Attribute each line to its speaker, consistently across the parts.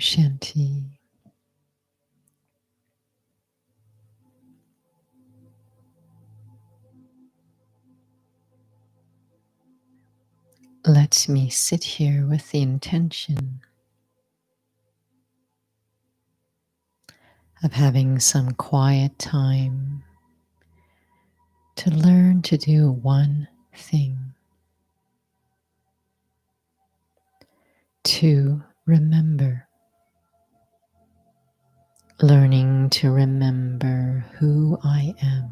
Speaker 1: Shanti. Let me sit here with the intention of having some quiet time to learn to do one thing, to remember, learning to remember who I am.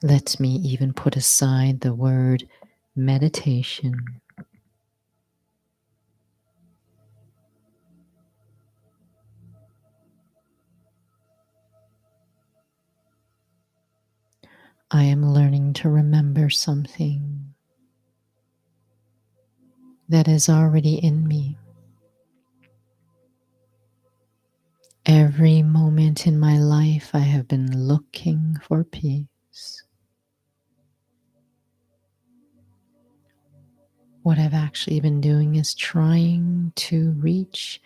Speaker 1: Let me even put aside the word meditation. I am learning to remember something that is already in me. Every moment in my life, I have been looking for peace. What I've actually been doing is trying to reach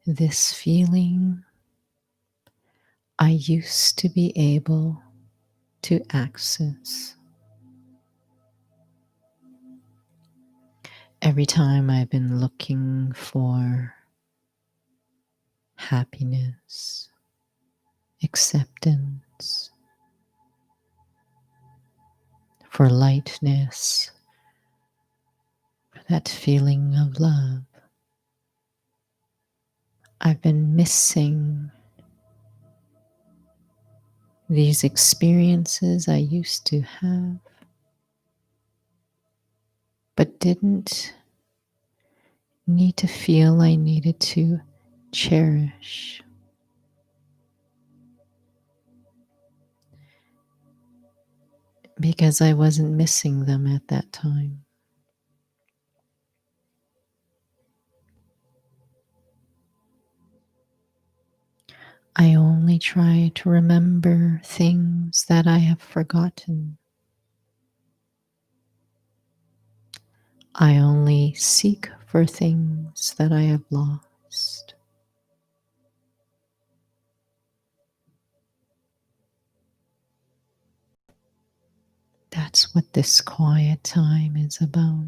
Speaker 1: this feeling I used to be able to access. Every time I've been looking for happiness, acceptance, for lightness, for that feeling of love, I've been missing these experiences I used to have, but didn't need to feel I needed to cherish. Because I wasn't missing them at that time. I only try to remember things that I have forgotten. I only seek for things that I have lost. That's what this quiet time is about.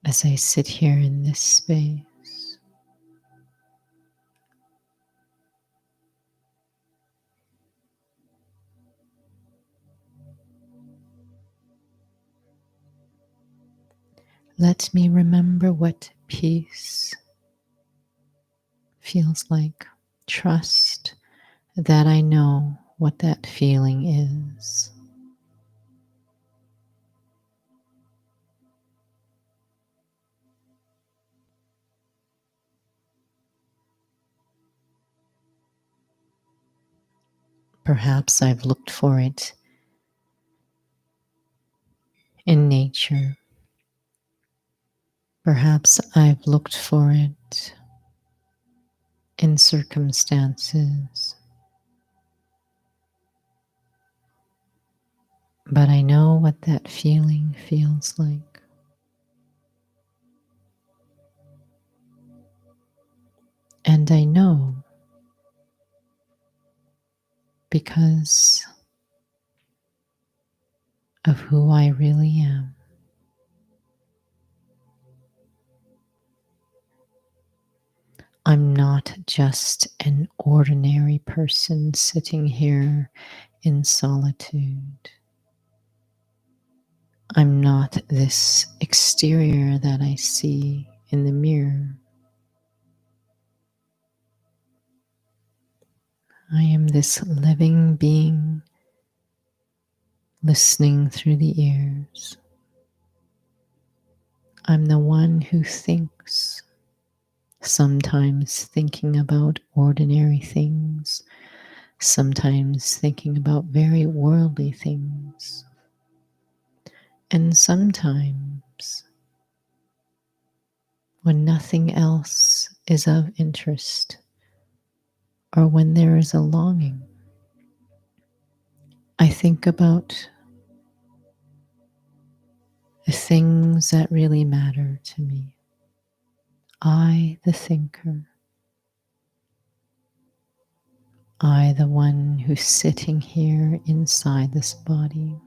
Speaker 1: As I sit here in this space, let me remember what peace feels like. Trust that I know what that feeling is. Perhaps I've looked for it in nature. Perhaps I've looked for it in circumstances. But I know what that feeling feels like. And I know because of who I really am. I'm not just an ordinary person sitting here in solitude. I'm not this exterior that I see in the mirror. I am this living being listening through the ears. I'm the one who thinks, sometimes thinking about ordinary things, sometimes thinking about very worldly things, and sometimes when nothing else is of interest or when there is a longing, I think about the things that really matter to me. I, the thinker, I, the one who's sitting here inside this body.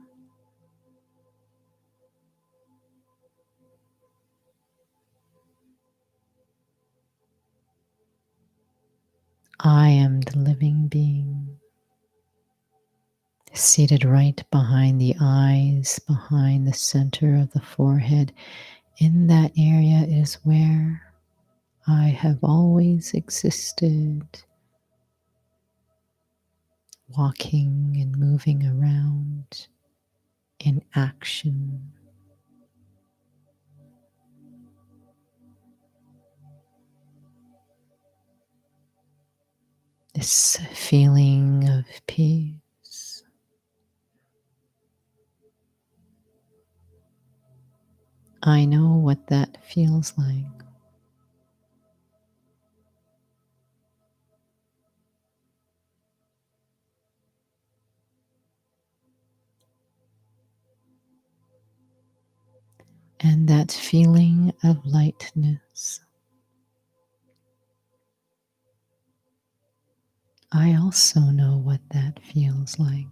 Speaker 1: I am the living being, seated right behind the eyes, behind the center of the forehead. In that area is where I have always existed, walking and moving around in action. This feeling of peace. I know what that feels like. And that feeling of lightness, I also know what that feels like.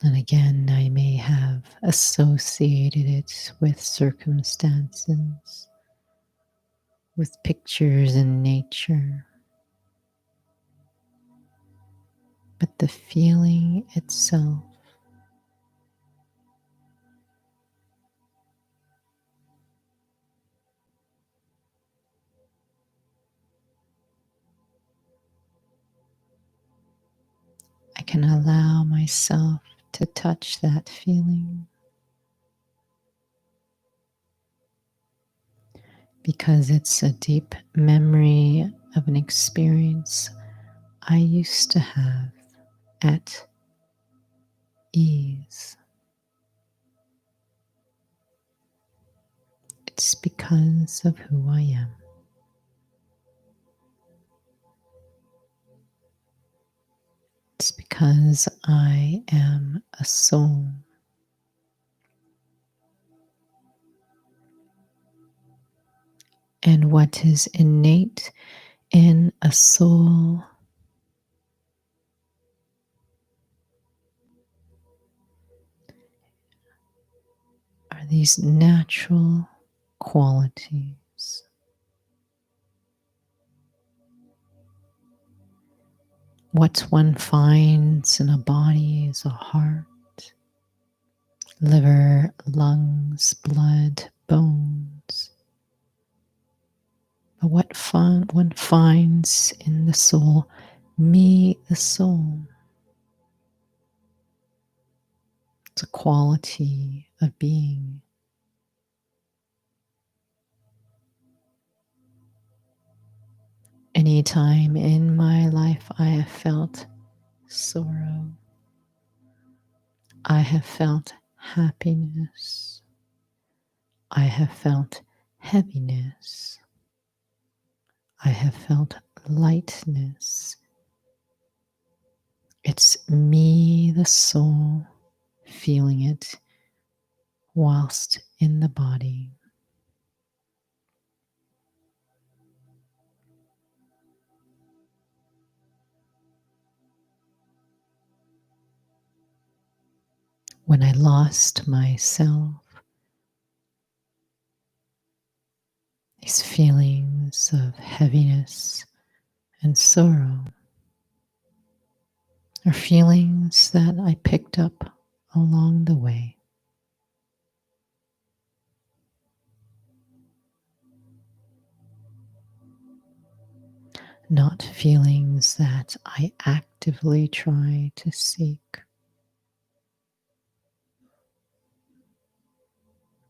Speaker 1: And again, I may have associated it with circumstances, with pictures in nature. But the feeling itself, I can allow myself to touch that feeling because it's a deep memory of an experience I used to have at ease. It's because of who I am. It's because I am a soul. And what is innate in a soul are these natural qualities. What one finds in a body is a heart, liver, lungs, blood, bones. But what one finds in the soul, me, the soul, it's a quality of being. Anytime in my life I have felt sorrow, I have felt happiness, I have felt heaviness, I have felt lightness. It's me, the soul, feeling it whilst in the body. When I lost myself, these feelings of heaviness and sorrow are feelings that I picked up along the way. Not feelings that I actively try to seek.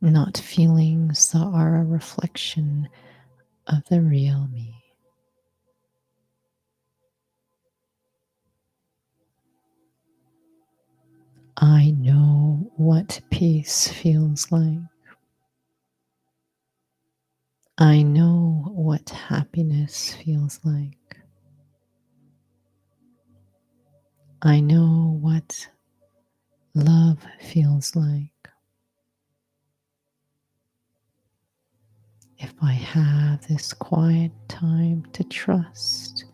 Speaker 1: Not feelings that are a reflection of the real me. I know what peace feels like. I know what happiness feels like. I know what love feels like. If I have this quiet time to trust,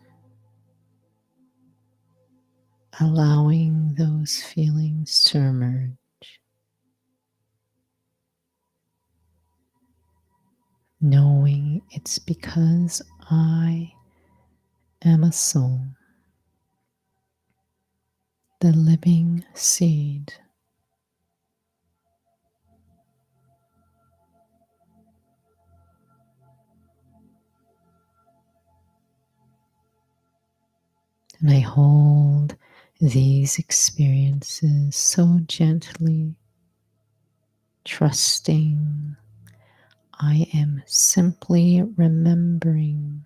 Speaker 1: allowing those feelings to emerge, knowing it's because I am a soul, the living seed. And I hold these experiences so gently, trusting I am simply remembering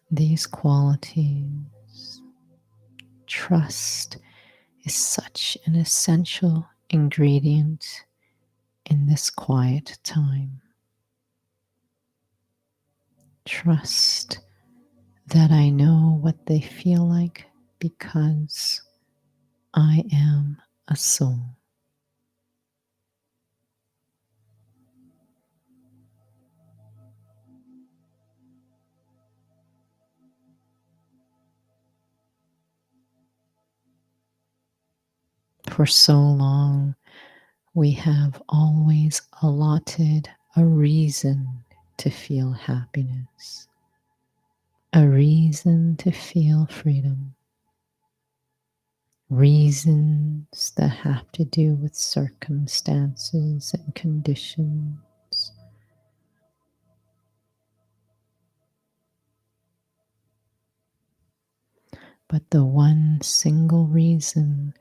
Speaker 1: these qualities. Trust is such an essential ingredient in this quiet time. Trust that I know what they feel like because I am a soul. For so long, we have always allotted a reason to feel happiness, a reason to feel freedom, reasons that have to do with circumstances and conditions. But the one single reason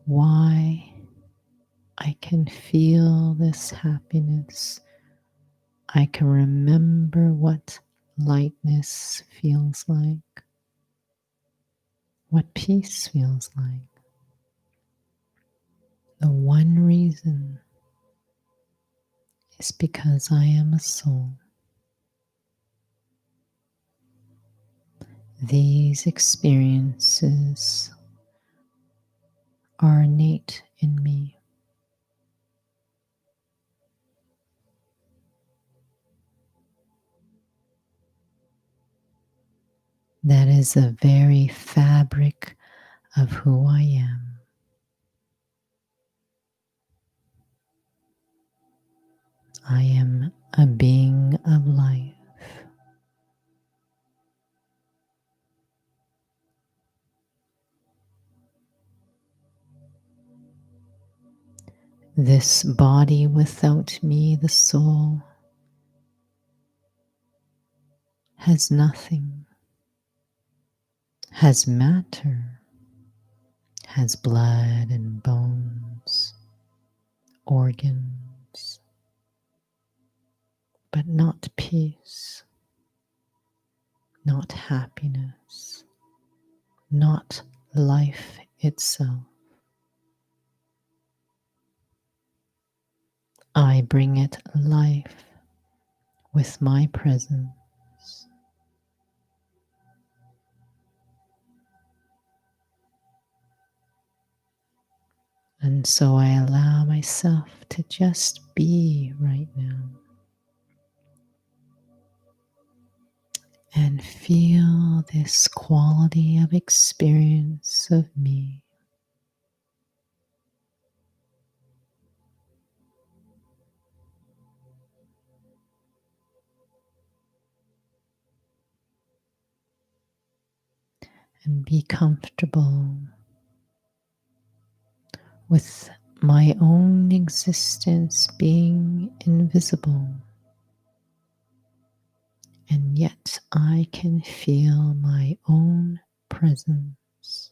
Speaker 1: why I can feel this happiness, I can remember what lightness feels like, what peace feels like. The one reason is because I am a soul. These experiences are innate in me. That is the very fabric of who I am. I am a being of life. This body without me, the soul, has nothing, has matter, has blood and bones, organs, but not peace, not happiness, not life itself. I bring it life with my presence. And so I allow myself to just be right now and feel this quality of experience of me. And be comfortable with my own existence being invisible. And yet I can feel my own presence.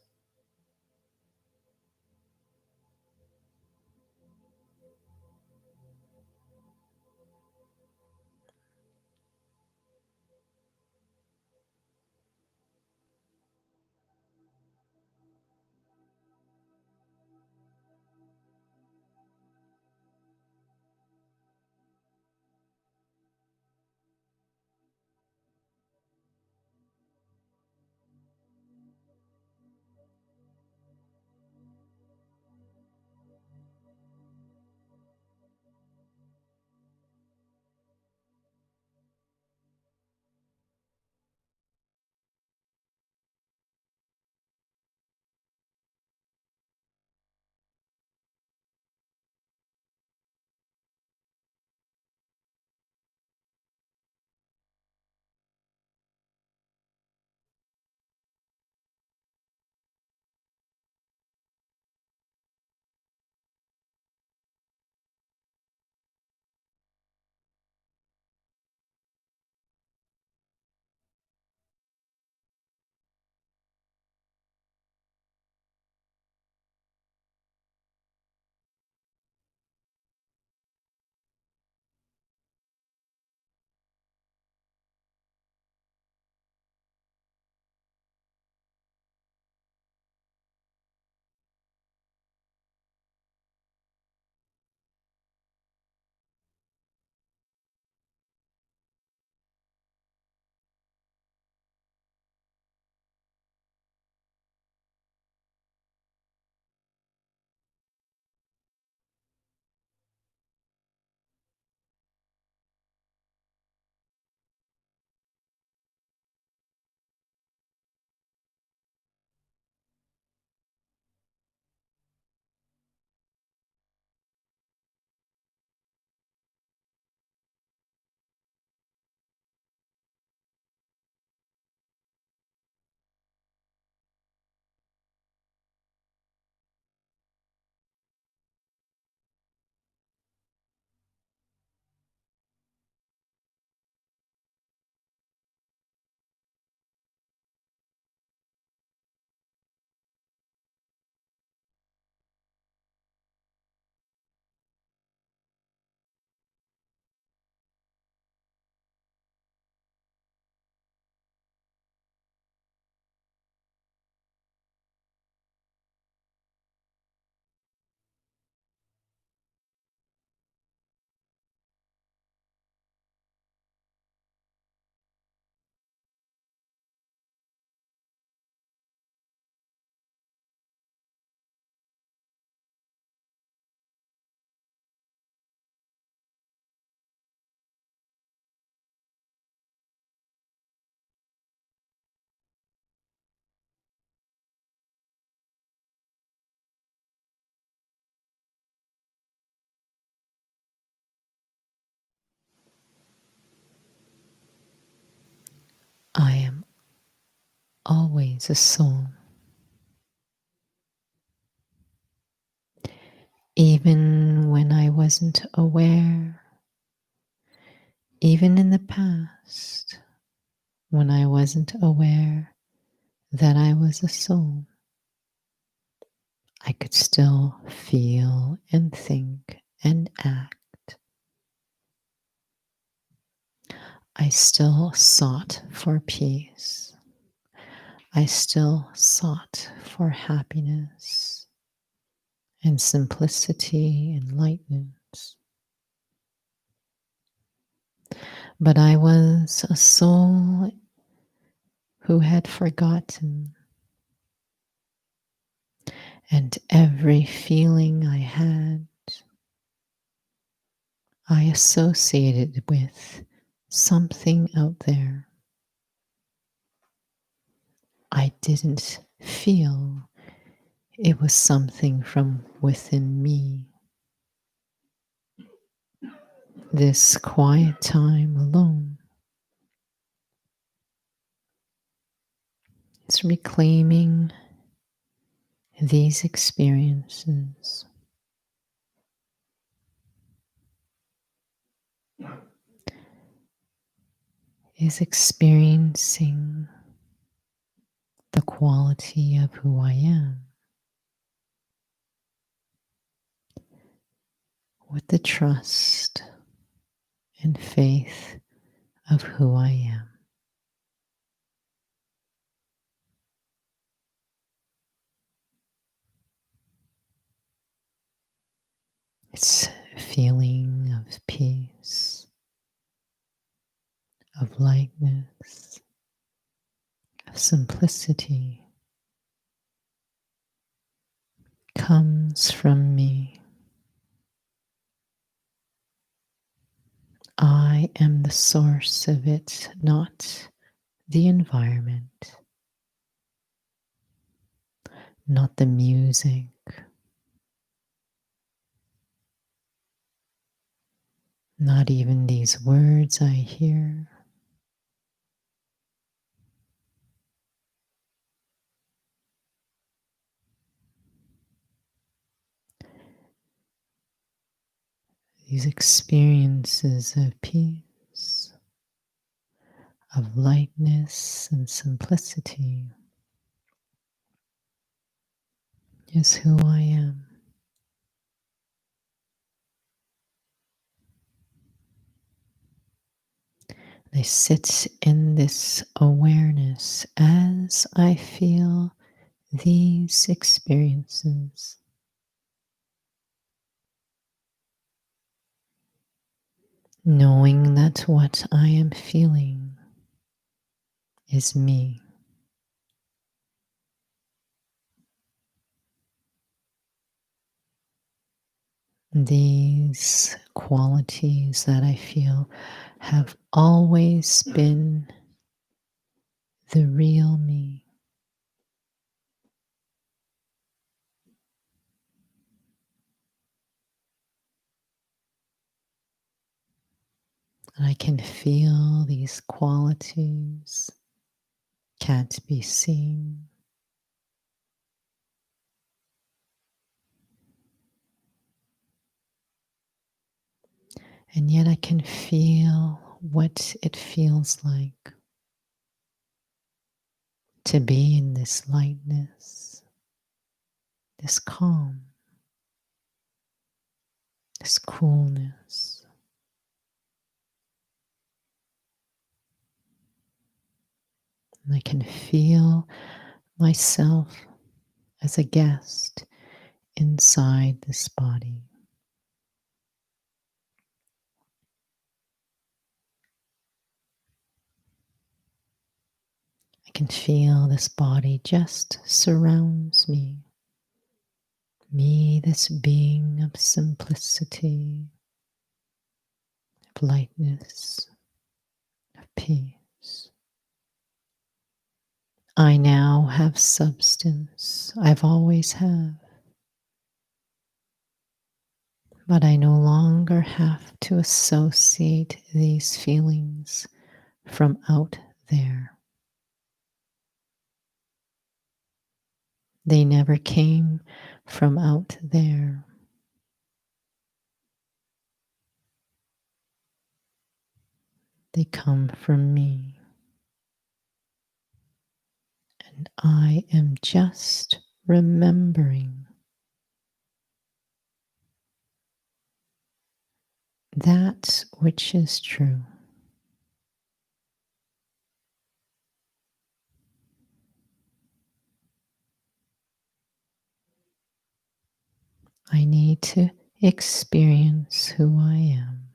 Speaker 1: always a soul. Even when I wasn't aware, even in the past, when I wasn't aware that I was a soul, I could still feel and think and act. I still sought for peace. I still sought for happiness and simplicity and lightness. But I was a soul who had forgotten, and every feeling I had, I associated with something out there. I didn't feel it was something from within me. This quiet time alone is reclaiming these experiences, is experiencing the quality of who I am with the trust and faith of who I am. It's a feeling of peace, of lightness, of simplicity comes from me. I am the source of it, not the environment, not the music, not even these words I hear. These experiences of peace, of lightness and simplicity is who I am. I sit in this awareness as I feel these experiences, knowing that what I am feeling is me. These qualities that I feel have always been the real me. And I can feel these qualities can't be seen. And yet I can feel what it feels like to be in this lightness, this calm, this coolness. And I can feel myself as a guest inside this body. I can feel this body just surrounds me. Me, this being of simplicity, of lightness, of peace. I now have substance. I've always have. But I no longer have to associate these feelings from out there. They never came from out there. They come from me. And I am just remembering that which is true. I need to experience who I am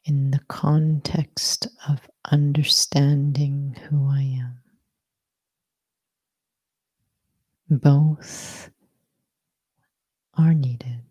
Speaker 1: in the context of understanding who I am. Both are needed.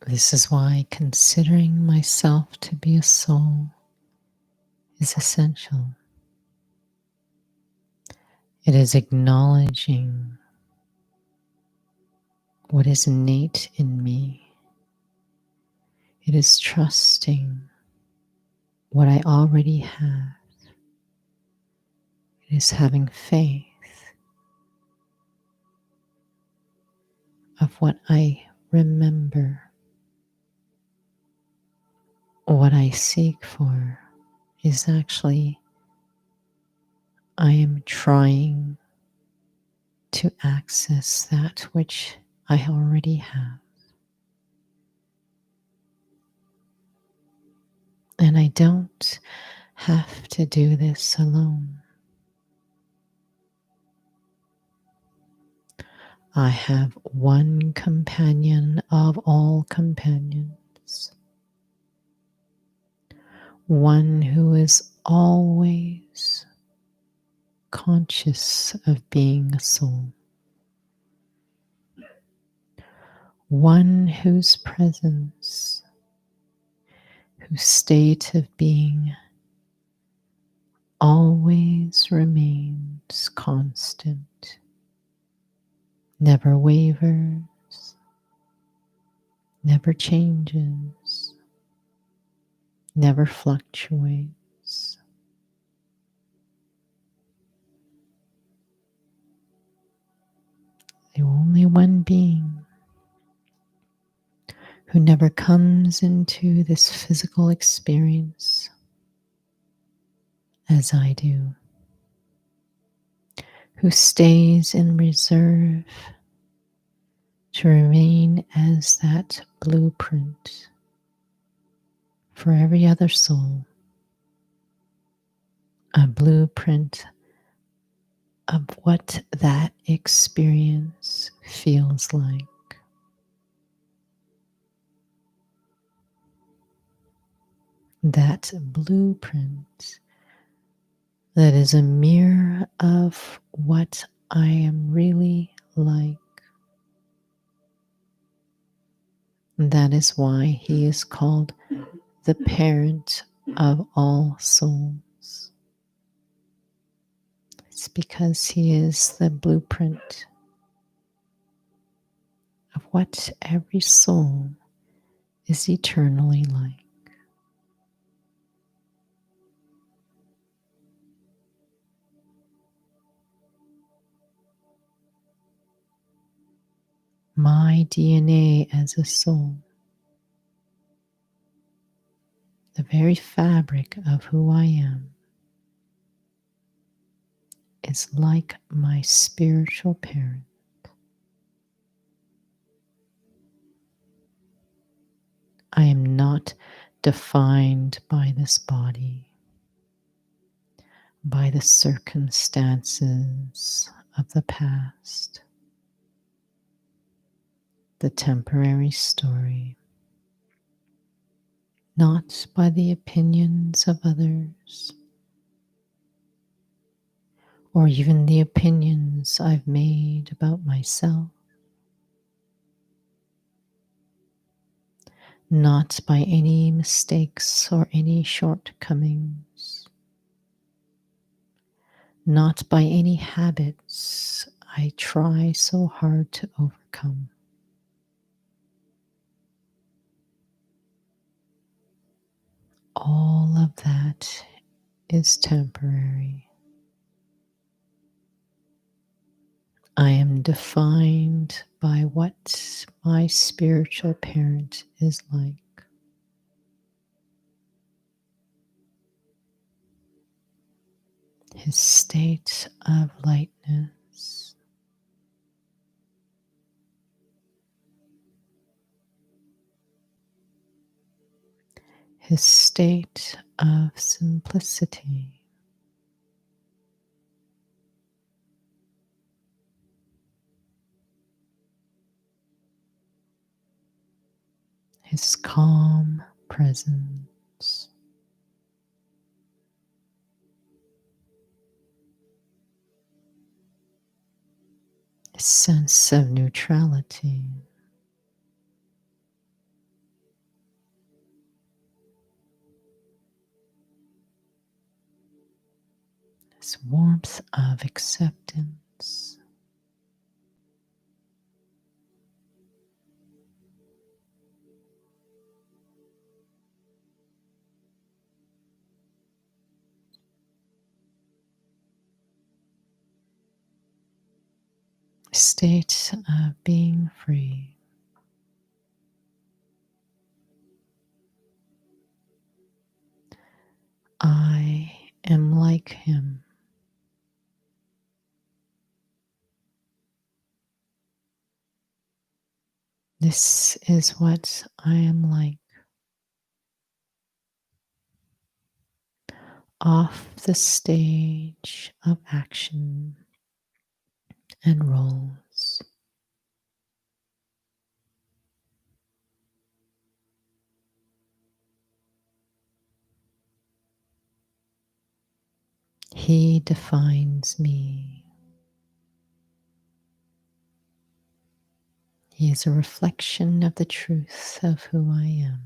Speaker 1: This is why considering myself to be a soul is essential. It is acknowledging what is innate in me. It is trusting what I already have. It is having faith of what I remember. What I seek for is actually, I am trying to access that which I already have. And I don't have to do this alone. I have one companion of all companions, one who is always conscious of being a soul, one whose presence, whose state of being always remains constant, never wavers, never changes, never fluctuates. The only one being who never comes into this physical experience as I do, who stays in reserve to remain as that blueprint for every other soul, a blueprint of what that experience feels like. That blueprint that is a mirror of what I am really like. That is why he is called the parent of all souls. It's because he is the blueprint of what every soul is eternally like. My DNA as a soul, the very fabric of who I am, is like my spiritual parent. I am not defined by this body, by the circumstances of the past, the temporary story, not by the opinions of others, or even the opinions I've made about myself, not by any mistakes or any shortcomings, not by any habits I try so hard to overcome. All of that is temporary. I am defined by what my spiritual parent is like. His state of lightness, his state of simplicity, his calm presence, his sense of neutrality, this warmth of acceptance. State of being free. I am like him. This is what I am like. Off the stage of action and roles. He defines me. He is a reflection of the truth of who I am.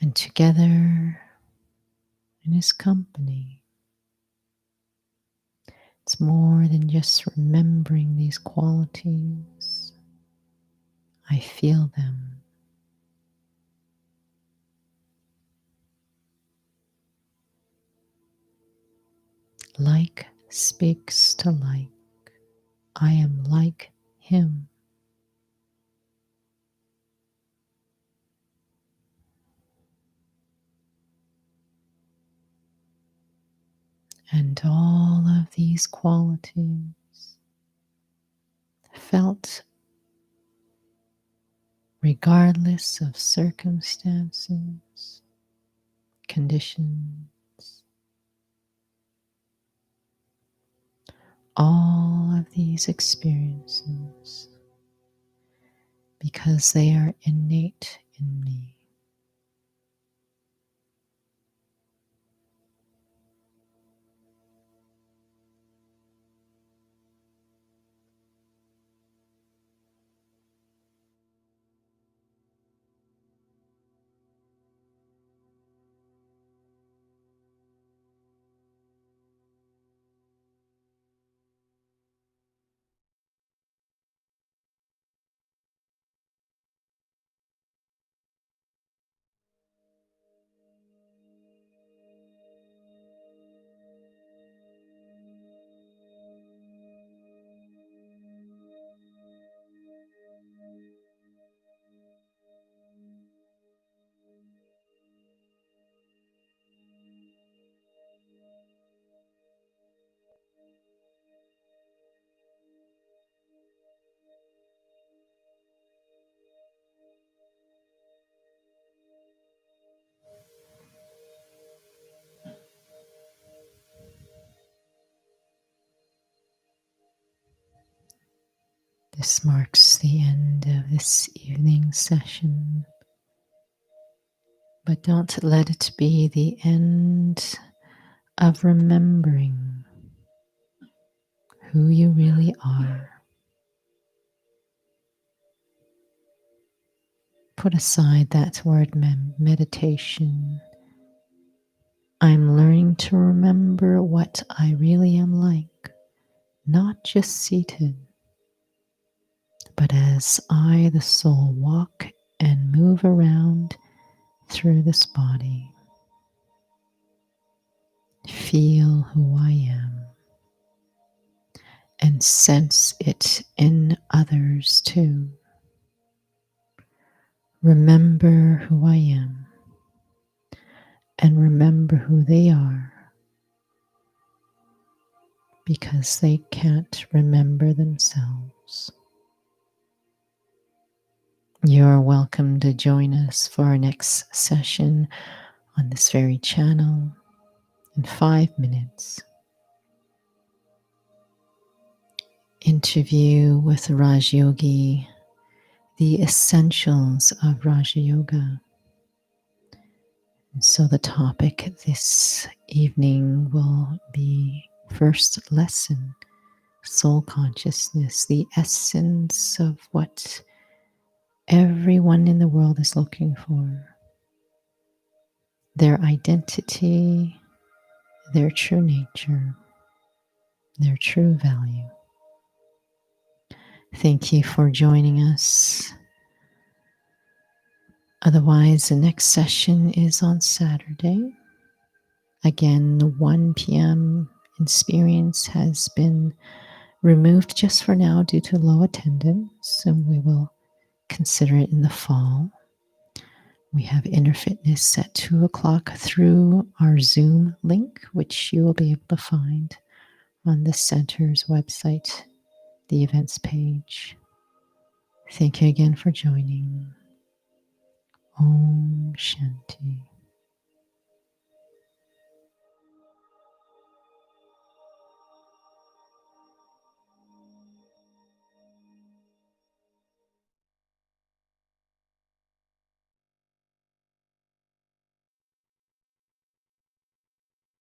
Speaker 1: And together in his company, it's more than just remembering these qualities. I feel them. Like speaks to like. I am like him. And all of these qualities felt regardless of circumstances, conditions, all of these experiences, because they are innate in me. This marks the end of this evening session, but don't let it be the end of remembering who you really are. Put aside that word meditation. I'm learning to remember what I really am like, not just seated, but as I, the soul, walk and move around through this body. Feel who I am and sense it in others too. Remember who I am and remember who they are, because they can't remember themselves. You're welcome to join us for our next session on this very channel in 5 minutes. Interview with Raj Yogi, the essentials of Raja Yoga. And so the topic this evening will be first lesson, soul consciousness, the essence of what everyone in the world is looking for. their identity, their true nature, their true value. Thank you for joining us. Otherwise, the next session is on Saturday. Again, the 1 p.m. Insperience has been removed just for now due to low attendance, and we will consider it in the fall. We have Inner Fitness at 2 o'clock through our Zoom link, which you will be able to find on the center's website, the events page. Thank you again for joining. Om Shanti.